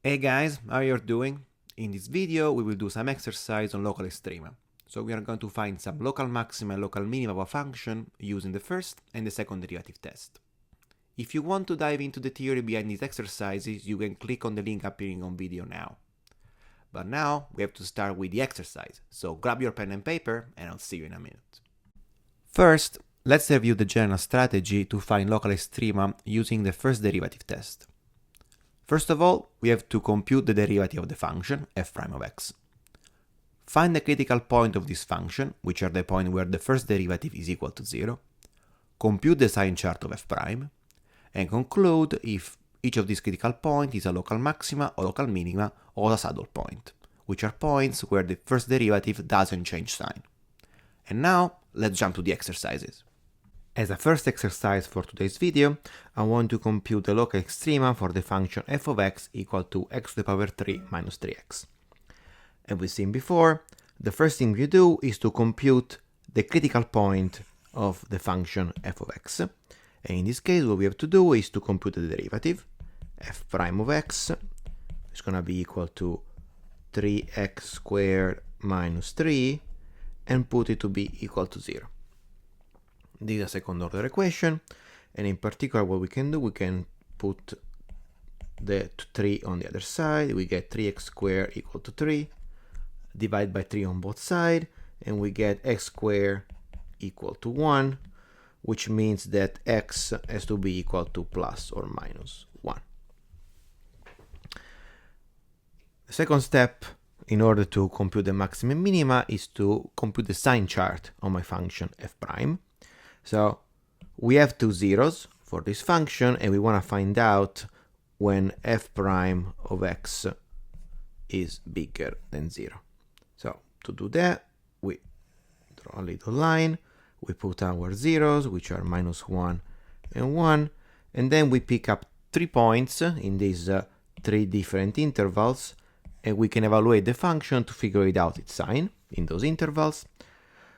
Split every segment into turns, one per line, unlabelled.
Hey guys, how you're doing? In this video we will do some exercise on local extrema. So we are going to find some local maxima and local minima of a function using the first and the second derivative test. If you want to dive into the theory behind these exercises, you can click on the link appearing on video now. But now we have to start with the exercise, so grab your pen and paper and I'll see you in a minute. First, let's review the general strategy to find local extrema using the first derivative test. First of all, we have to compute the derivative of the function f prime of x. Find the critical point of this function, which are the point where the first derivative is equal to 0, compute the sign chart of f prime, and conclude if each of these critical points is a local maxima or local minima or a saddle point, which are points where the first derivative doesn't change sign. And now, let's jump to the exercises. As a first exercise for today's video, I want to compute the local extrema for the function f of x equal to x to the power 3 minus 3x. As we've seen before, the first thing we do is to compute the critical point of the function f of x. And in this case, what we have to do is to compute the derivative. F prime of x is going to be equal to 3x squared minus 3 and put it to be equal to 0. This is a second order equation, and in particular what we can do, we can put the 3 on the other side. We get 3x squared equal to 3, divide by 3 on both sides, and we get x squared equal to 1, which means that x has to be equal to plus or minus 1. The second step in order to compute the maxima and minima is to compute the sign chart of my function f prime. So we have two zeros for this function, and we want to find out when f prime of x is bigger than 0. So to do that, we draw a little line, we put our zeros, which are minus 1 and 1, and then we pick up 3 points in these 3 different intervals, and we can evaluate the function to figure it out its sign in those intervals.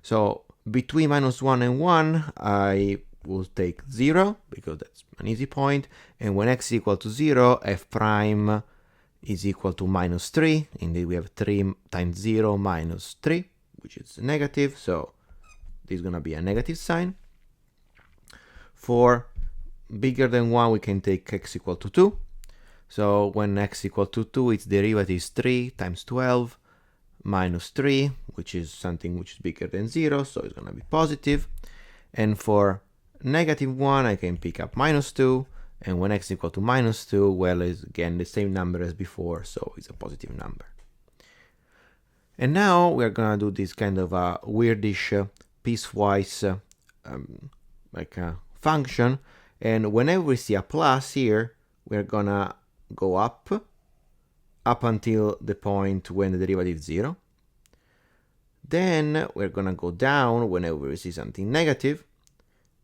So between minus 1 and 1, I will take 0, because that's an easy point. And when x is equal to 0, f prime is equal to minus 3. Indeed, we have 3 times 0 minus 3, which is negative. So this is going to be a negative sign. For bigger than 1, we can take x equal to 2. So when x equal to 2, its derivative is 3 times 12 minus 3, which is something which is bigger than 0, so it's going to be positive. And for negative 1, I can pick up minus 2, and when x equal to minus 2, well, is again the same number as before, so it's a positive number. And now we're going to do this kind of a weirdish piecewise like a function, and whenever we see a plus here, we're going to go up until the point when the derivative is 0. Then we're going to go down whenever we see something negative,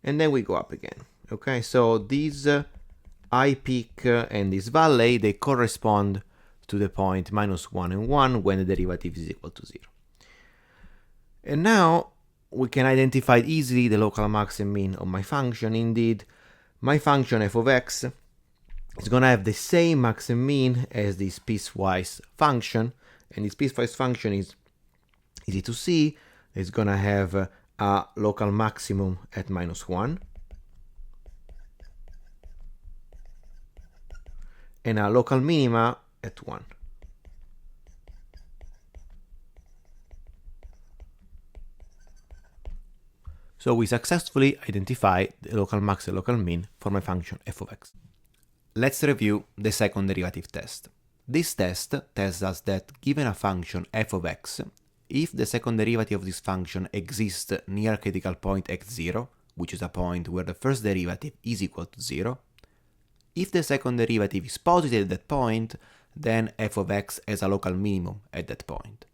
and then we go up again. Okay, so these high peak and this valley, they correspond to the point minus 1 and 1 when the derivative is equal to 0. And now we can identify easily the local max and min of my function. Indeed, my function f of x is going to have the same max and min as this piecewise function, and this piecewise function is easy to see. It's going to have a local maximum at minus 1 and a local minima at 1. So we successfully identified the local max and local min for my function f of x. Let's review the second derivative test. This test tells us that given a function f of x, if the second derivative of this function exists near critical point x0, which is a point where the first derivative is equal to 0, if the second derivative is positive at that point, then f of x has a local minimum at that point.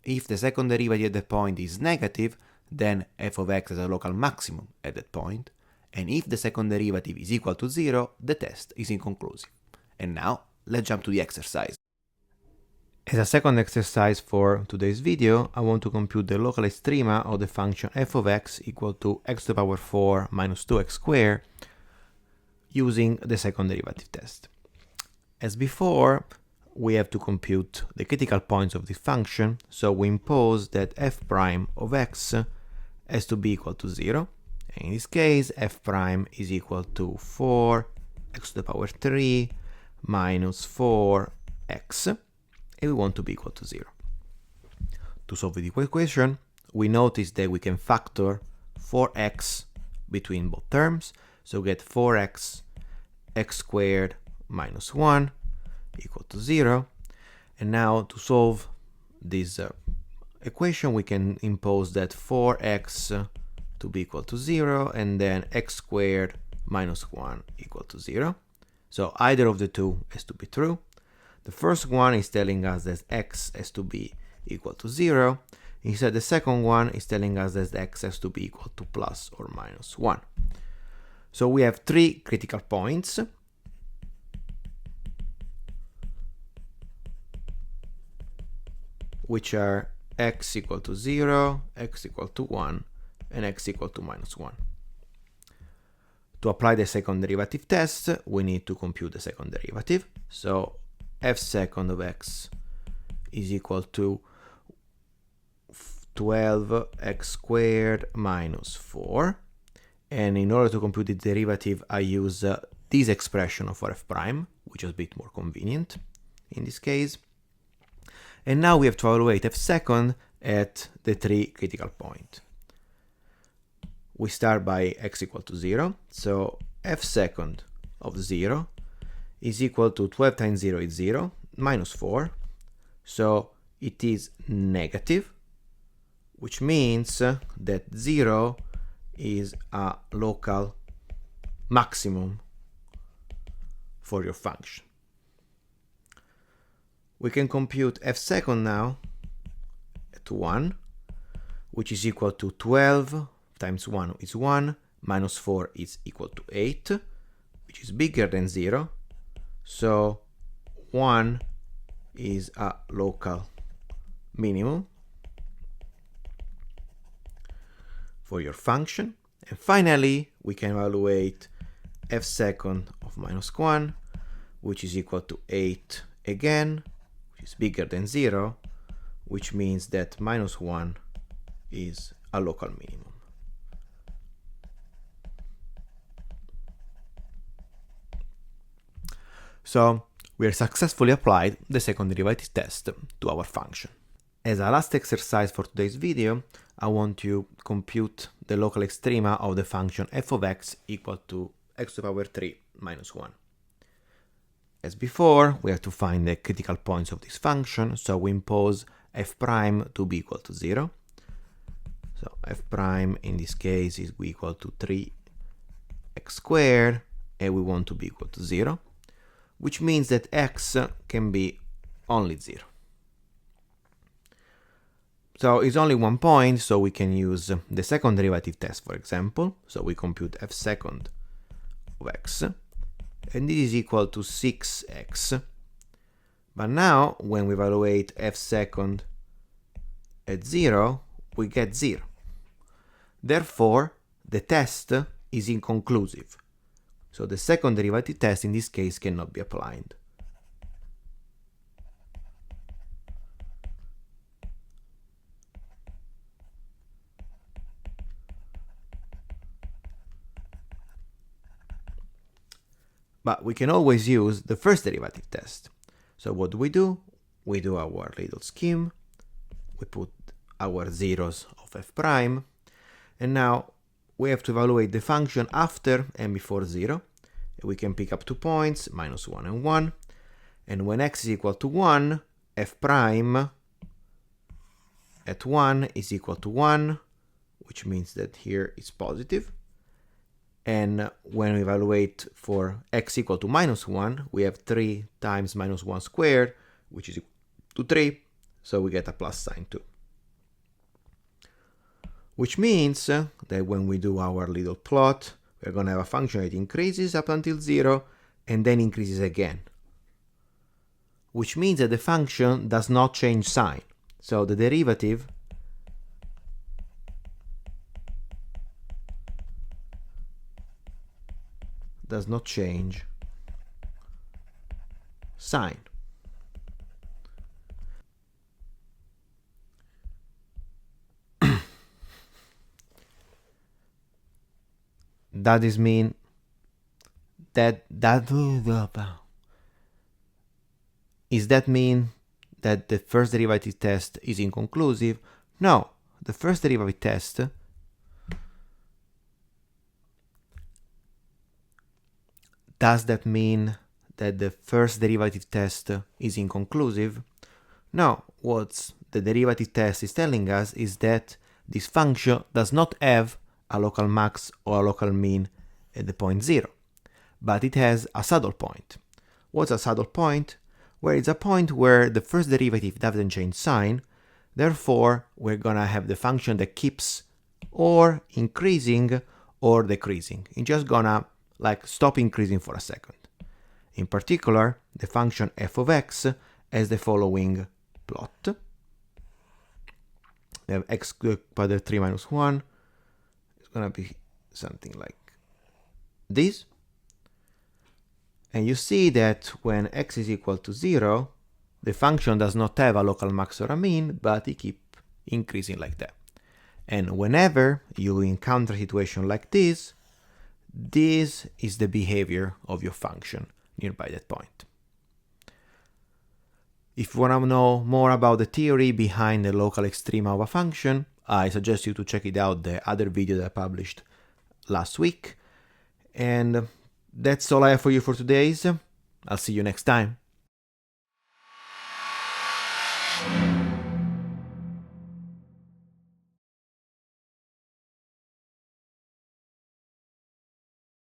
If the second derivative at that point is negative, then f of x has a local maximum at that point. And if the second derivative is equal to 0, the test is inconclusive. And now, let's jump to the exercise. As a second exercise for today's video, I want to compute the local extrema of the function f of x equal to x to the power 4 minus 2x squared using the second derivative test. As before, we have to compute the critical points of this function, so we impose that f prime of x has to be equal to 0. And in this case, f prime is equal to 4x to the power 3 minus 4x, and we want to be equal to 0. To solve the equation, we notice that we can factor 4x between both terms, so get 4x x squared minus 1 equal to 0. And now to solve this equation, we can impose that 4x to be equal to 0 and then x squared minus 1 equal to 0. So either of the two has to be true. The first one is telling us that x has to be equal to 0. Instead, the second one is telling us that x has to be equal to plus or minus 1. So we have three critical points. Which are x equal to 0, x equal to 1, and x equal to minus 1. To apply the second derivative test, we need to compute the second derivative. So f second of x is equal to 12x squared minus 4. And in order to compute the derivative, I use this expression for f prime, which is a bit more convenient in this case. And now we have to evaluate f second at the three critical points. We start by x equal to 0, so f second of 0 is equal to 12 times 0 is 0, minus 4, so it is negative, which means that 0 is a local maximum for your function. We can compute f second now at 1, which is equal to 12 times 1 is 1, minus 4 is equal to 8, which is bigger than 0. So 1 is a local minimum for your function. And finally, we can evaluate f second of minus 1, which is equal to 8 again, is bigger than 0, which means that minus 1 is a local minimum. So we have successfully applied the second derivative test to our function. As a last exercise for today's video, I want to compute the local extrema of the function f of x equal to x to the power 3 minus 1. As before, we have to find the critical points of this function, so we impose f prime to be equal to 0. So f prime in this case is equal to 3x squared, and we want to be equal to 0, which means that x can be only 0. So it's only one point, so we can use the second derivative test, for example. So we compute f second of x, and this is equal to 6x. But now, when we evaluate f second at 0, we get 0. Therefore, the test is inconclusive. So the second derivative test in this case cannot be applied. But we can always use the first derivative test. So what do? We do our little scheme, we put our zeros of f prime, and now we have to evaluate the function after and before 0. We can pick up 2 points, minus 1 and 1, and when x is equal to 1, f prime at 1 is equal to 1, which means that here is positive. And when we evaluate for x equal to minus 1, we have 3 times minus 1 squared, which is equal to 3, so we get a plus sign too. Which means that when we do our little plot, we're going to have a function that increases up until 0 and then increases again. Which means that the function does not change sign. So the derivative does not change sign. That is mean that is that mean that the first derivative test is inconclusive? No, the first derivative test does that mean that the first derivative test is inconclusive? No, what the derivative test is telling us is that this function does not have a local max or a local mean at the point 0, but it has a saddle point. What's a saddle point? Where it's a point where the first derivative doesn't change sign, therefore we're gonna have the function that keeps or increasing or decreasing. It's just gonna like stop increasing for a second. In particular, the function f of x has the following plot. We have x quadrate 3 minus 1. It's gonna be something like this. And you see that when x is equal to 0, the function does not have a local max or a mean, but it keeps increasing like that. And whenever you encounter a situation like this is the behavior of your function nearby that point. If you want to know more about the theory behind the local extrema of a function, I suggest you to check it out, the other video that I published last week. And that's all I have for you for today. I'll see you next time.